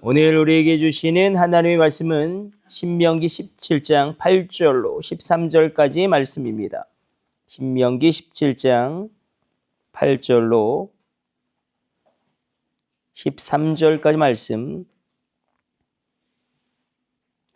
오늘 우리에게 주시는 하나님의 말씀은 신명기 17장 8절로 13절까지의 말씀입니다. 신명기 17장 8절로 13절까지 말씀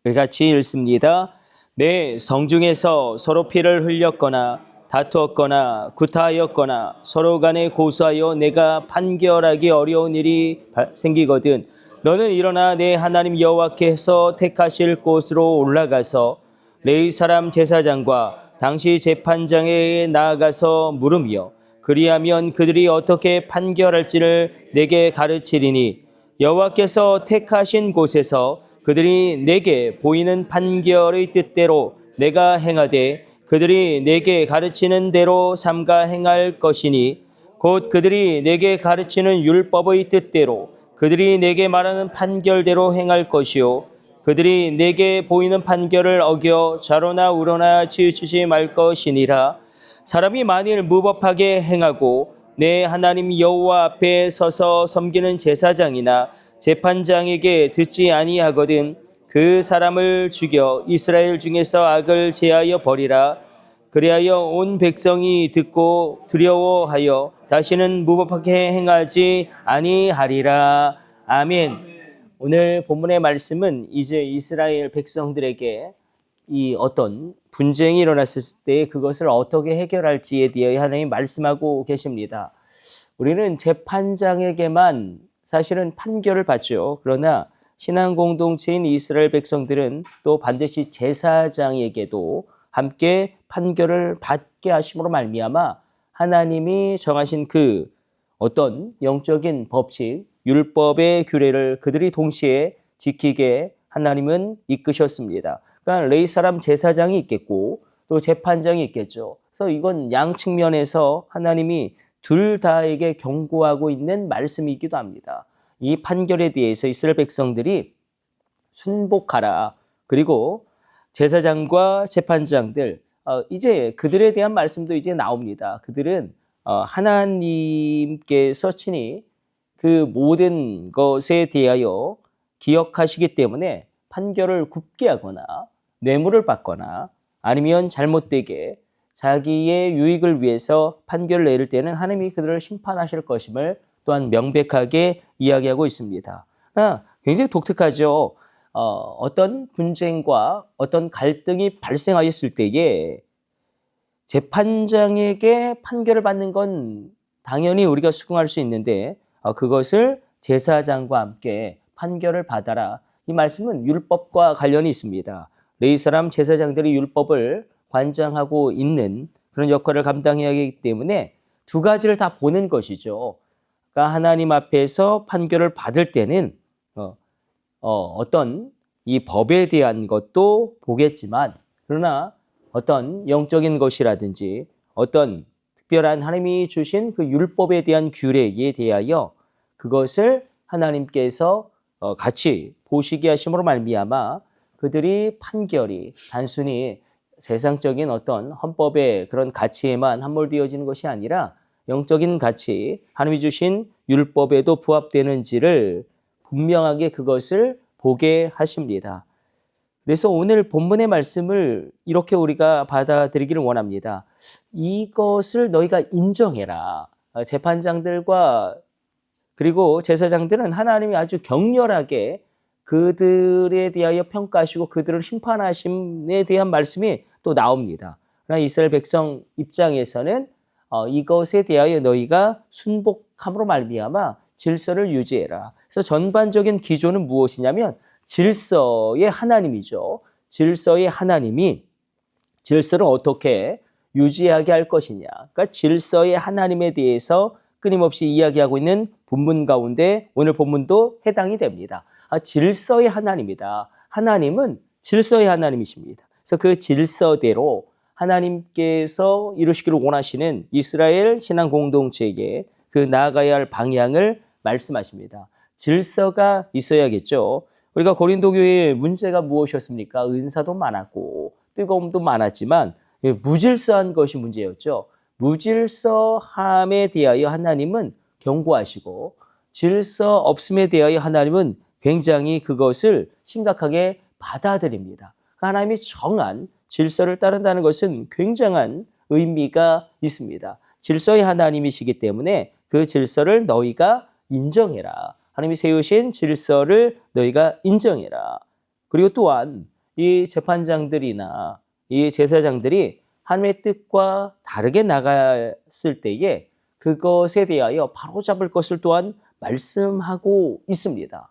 우리 같이 읽습니다. 내 성중에서 서로 피를 흘렸거나 다투었거나 구타하였거나 서로 간에 고소하여 내가 판결하기 어려운 일이 생기거든 너는 일어나 내 하나님 여호와께서 택하실 곳으로 올라가서 레위 사람 제사장과 당시 재판장에게 나아가서 물으며 그리하면 그들이 어떻게 판결할지를 내게 가르치리니 여호와께서 택하신 곳에서 그들이 내게 보이는 판결의 뜻대로 내가 행하되 그들이 내게 가르치는 대로 삼가 행할 것이니 곧 그들이 내게 가르치는 율법의 뜻대로 그들이 내게 말하는 판결대로 행할 것이요 그들이 내게 보이는 판결을 어겨 좌로나 우로나 치우치지 말 것이니라. 사람이 만일 무법하게 행하고 내 하나님 여호와 앞에 서서 섬기는 제사장이나 재판장에게 듣지 아니하거든 그 사람을 죽여 이스라엘 중에서 악을 제하여 버리라. 그리하여 온 백성이 듣고 두려워하여 다시는 무법하게 행하지 아니하리라. 아멘. 오늘 본문의 말씀은 이제 이스라엘 백성들에게 이 어떤 분쟁이 일어났을 때 그것을 어떻게 해결할지에 대하여 하나님 말씀하고 계십니다. 우리는 재판장에게만 사실은 판결을 받죠. 그러나 신앙 공동체인 이스라엘 백성들은 또 반드시 제사장에게도 함께 판결을 받게 하심으로 말미암아 하나님이 정하신 그 어떤 영적인 법칙, 율법의 규례를 그들이 동시에 지키게 하나님은 이끄셨습니다. 그러니까 레위 사람 제사장이 있겠고 또 재판장이 있겠죠. 그래서 이건 양 측면에서 하나님이 둘 다에게 경고하고 있는 말씀이기도 합니다. 이 판결에 대해서 이스라엘 백성들이 순복하라. 그리고 제사장과 재판장들 이제 그들에 대한 말씀도 이제 나옵니다. 그들은 하나님께서 친히 그 모든 것에 대하여 기억하시기 때문에 판결을 굽게 하거나 뇌물을 받거나 아니면 잘못되게 자기의 유익을 위해서 판결을 내릴 때는 하나님이 그들을 심판하실 것임을 또한 명백하게 이야기하고 있습니다. 굉장히 독특하죠. 어떤 분쟁과 어떤 갈등이 발생하였을 때에 재판장에게 판결을 받는 건 당연히 우리가 수긍할 수 있는데 그것을 제사장과 함께 판결을 받아라. 이 말씀은 율법과 관련이 있습니다. 레위 사람 제사장들이 율법을 관장하고 있는 그런 역할을 감당해야 하기 때문에 두 가지를 다 보는 것이죠. 그러니까 하나님 앞에서 판결을 받을 때는 어떤 이 법에 대한 것도 보겠지만 그러나 어떤 영적인 것이라든지 어떤 특별한 하나님이 주신 그 율법에 대한 규례에 대하여 그것을 하나님께서 같이 보시게 하심으로 말미암아 그들이 판결이 단순히 세상적인 어떤 헌법의 그런 가치에만 함몰되어지는 것이 아니라 영적인 가치, 하나님이 주신 율법에도 부합되는지를 분명하게 그것을 보게 하십니다. 그래서 오늘 본문의 말씀을 이렇게 우리가 받아들이기를 원합니다. 이것을 너희가 인정해라. 재판장들과 그리고 제사장들은 하나님이 아주 격렬하게 그들에 대하여 평가하시고 그들을 심판하심에 대한 말씀이 또 나옵니다. 그러나 이스라엘 백성 입장에서는 이것에 대하여 너희가 순복함으로 말미암아 질서를 유지해라. 그래서 전반적인 기조는 무엇이냐면 질서의 하나님이죠. 질서의 하나님이 질서를 어떻게 유지하게 할 것이냐. 그러니까 질서의 하나님에 대해서 끊임없이 이야기하고 있는 본문 가운데 오늘 본문도 해당이 됩니다. 질서의 하나님이다. 하나님은 질서의 하나님이십니다. 그래서 그 질서대로 하나님께서 이루시기를 원하시는 이스라엘 신앙 공동체에게 그 나아가야 할 방향을 말씀하십니다. 질서가 있어야겠죠. 우리가 고린도 교회의 문제가 무엇이었습니까? 은사도 많았고 뜨거움도 많았지만 무질서한 것이 문제였죠. 무질서함에 대하여 하나님은 경고하시고 질서 없음에 대하여 하나님은 굉장히 그것을 심각하게 받아들입니다. 하나님이 정한 질서를 따른다는 것은 굉장한 의미가 있습니다. 질서의 하나님이시기 때문에 그 질서를 너희가 인정해라. 하나님이 세우신 질서를 너희가 인정해라. 그리고 또한 이 재판장들이나 이 제사장들이 하나님의 뜻과 다르게 나갔을 때에 그것에 대하여 바로잡을 것을 또한 말씀하고 있습니다.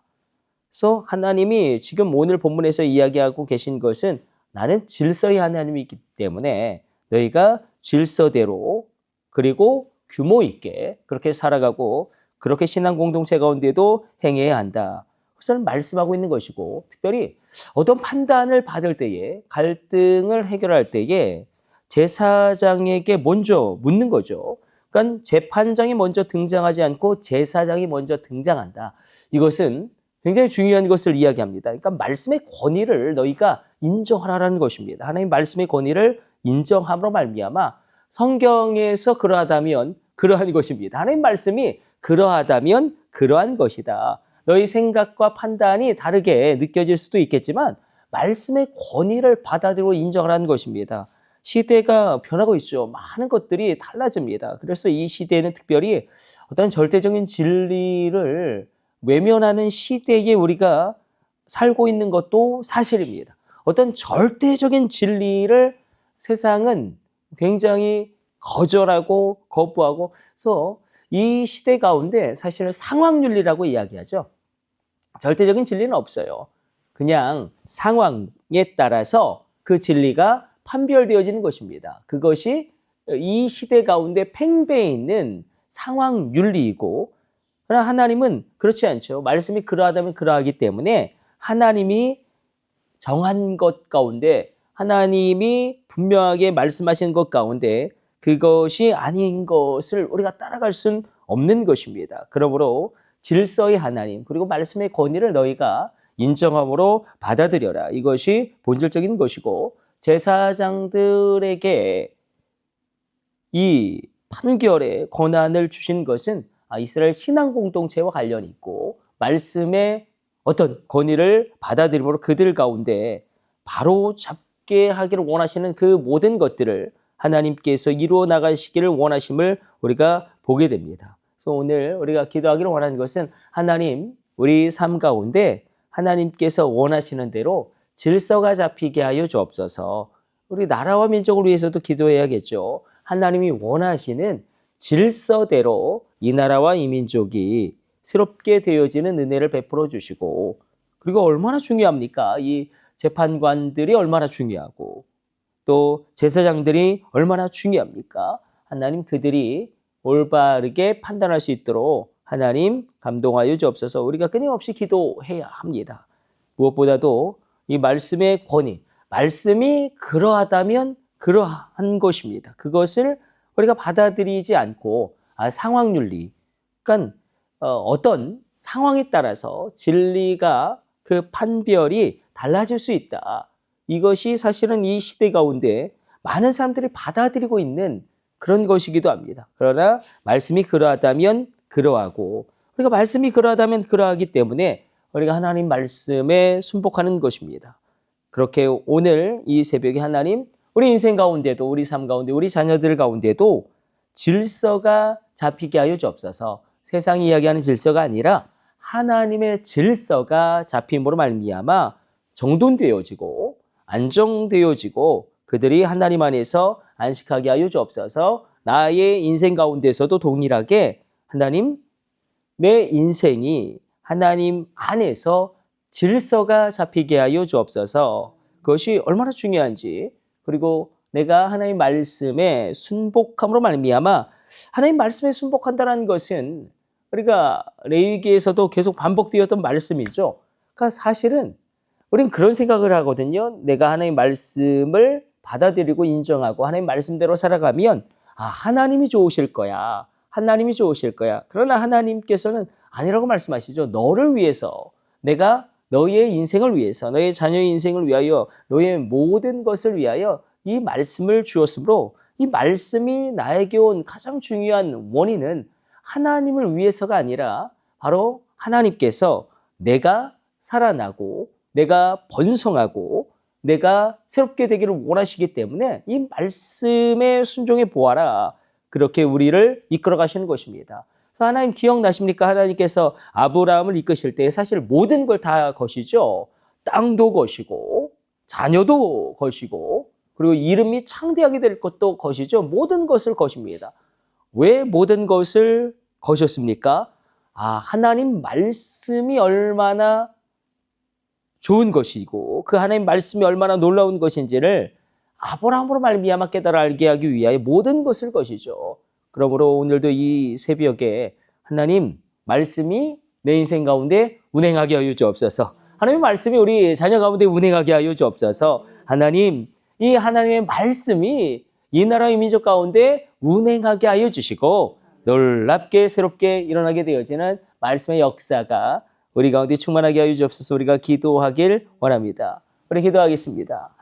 그래서 하나님이 지금 오늘 본문에서 이야기하고 계신 것은 나는 질서의 하나님이기 때문에 너희가 질서대로 그리고 규모 있게 그렇게 살아가고 그렇게 신앙 공동체 가운데도 행해야 한다. 그것을 말씀하고 있는 것이고 특별히 어떤 판단을 받을 때에 갈등을 해결할 때에 제사장에게 먼저 묻는 거죠. 그러니까 재판장이 먼저 등장하지 않고 제사장이 먼저 등장한다. 이것은 굉장히 중요한 것을 이야기합니다. 그러니까 말씀의 권위를 너희가 인정하라는 것입니다. 하나님 말씀의 권위를 인정함으로 말미암아 성경에서 그러하다면 그러한 것입니다. 하나님 말씀이 그러하다면 그러한 것이다. 너희 생각과 판단이 다르게 느껴질 수도 있겠지만 말씀의 권위를 받아들이고 인정하라는 것입니다. 시대가 변하고 있죠. 많은 것들이 달라집니다. 그래서 이 시대는 특별히 어떤 절대적인 진리를 외면하는 시대에 우리가 살고 있는 것도 사실입니다. 어떤 절대적인 진리를 세상은 굉장히 거절하고 거부하고 그래서 이 시대 가운데 사실은 상황윤리라고 이야기하죠. 절대적인 진리는 없어요. 그냥 상황에 따라서 그 진리가 판별되어지는 것입니다. 그것이 이 시대 가운데 팽배해 있는 상황윤리이고 그러나 하나님은 그렇지 않죠. 말씀이 그러하다면 그러하기 때문에 하나님이 정한 것 가운데 하나님이 분명하게 말씀하신 것 가운데 그것이 아닌 것을 우리가 따라갈 수는 없는 것입니다. 그러므로 질서의 하나님 그리고 말씀의 권위를 너희가 인정함으로 받아들여라. 이것이 본질적인 것이고 제사장들에게 이 판결의 권한을 주신 것은 이스라엘 신앙 공동체와 관련이 있고 말씀의 어떤 권위를 받아들임으로 그들 가운데 바로 잡게 하기를 원하시는 그 모든 것들을 하나님께서 이루어 나가시기를 원하심을 우리가 보게 됩니다. 그래서 오늘 우리가 기도하기를 원하는 것은 하나님 우리 삶 가운데 하나님께서 원하시는 대로 질서가 잡히게 하여 주옵소서. 우리 나라와 민족을 위해서도 기도해야겠죠. 하나님이 원하시는 질서대로 이 나라와 이 민족이 새롭게 되어지는 은혜를 베풀어 주시고 그리고 얼마나 중요합니까? 이 재판관들이 얼마나 중요하고 또 제사장들이 얼마나 중요합니까? 하나님 그들이 올바르게 판단할 수 있도록 하나님 감동하여 주옵소서. 우리가 끊임없이 기도해야 합니다. 무엇보다도 이 말씀의 권위, 말씀이 그러하다면 그러한 것입니다. 그것을 우리가 받아들이지 않고 상황윤리, 그러니까 어떤 상황에 따라서 진리가 그 판별이 달라질 수 있다. 이것이 사실은 이 시대 가운데 많은 사람들이 받아들이고 있는 그런 것이기도 합니다. 그러나 말씀이 그러하다면 그러하고 우리가 말씀이 그러하다면 그러하기 때문에 우리가 하나님 말씀에 순복하는 것입니다. 그렇게 오늘 이 새벽에 하나님 우리 인생 가운데도 우리 삶 가운데 우리 자녀들 가운데도 질서가 잡히게 하여 주옵소서. 세상이 이야기하는 질서가 아니라 하나님의 질서가 잡힘으로 말미암아 정돈되어지고 안정되어지고 그들이 하나님 안에서 안식하게 하여 주옵소서. 나의 인생 가운데서도 동일하게 하나님 내 인생이 하나님 안에서 질서가 잡히게 하여 주옵소서. 그것이 얼마나 중요한지 그리고 내가 하나님 말씀에 순복함으로 말미암아 하나님 말씀에 순복한다는 것은 우리가 레위기에서도 계속 반복되었던 말씀이죠. 그러니까 사실은 우리는 그런 생각을 하거든요. 내가 하나님 말씀을 받아들이고 인정하고 하나님 말씀대로 살아가면 하나님이 좋으실 거야. 하나님이 좋으실 거야. 그러나 하나님께서는 아니라고 말씀하시죠. 너를 위해서 내가 너의 인생을 위해서 너의 자녀의 인생을 위하여 너의 모든 것을 위하여 이 말씀을 주었으므로 이 말씀이 나에게 온 가장 중요한 원인은 하나님을 위해서가 아니라 바로 하나님께서 내가 살아나고 내가 번성하고 내가 새롭게 되기를 원하시기 때문에 이 말씀에 순종해 보아라. 그렇게 우리를 이끌어 가시는 것입니다. 그래서 하나님 기억나십니까? 하나님께서 아브라함을 이끄실 때 사실 모든 걸 다 거시죠. 땅도 거시고 자녀도 거시고 그리고 이름이 창대하게 될 것도 거시죠. 모든 것을 거십니다. 왜 모든 것을 거셨습니까? 하나님 말씀이 얼마나 좋은 것이고 그 하나님 말씀이 얼마나 놀라운 것인지를 아브라함으로 말미암아 깨달아 알게 하기 위하여 모든 것을 거시죠. 그러므로 오늘도 이 새벽에 하나님 말씀이 내 인생 가운데 운행하게 하여 주옵소서. 하나님의 말씀이 우리 자녀 가운데 운행하게 하여 주옵소서. 하나님, 이 하나님의 말씀이 이 나라의 민족 가운데 운행하게 하여 주시고 놀랍게 새롭게 일어나게 되어지는 말씀의 역사가 우리 가운데 충만하게 하여 주옵소서. 우리가 기도하길 원합니다. 우리 기도하겠습니다.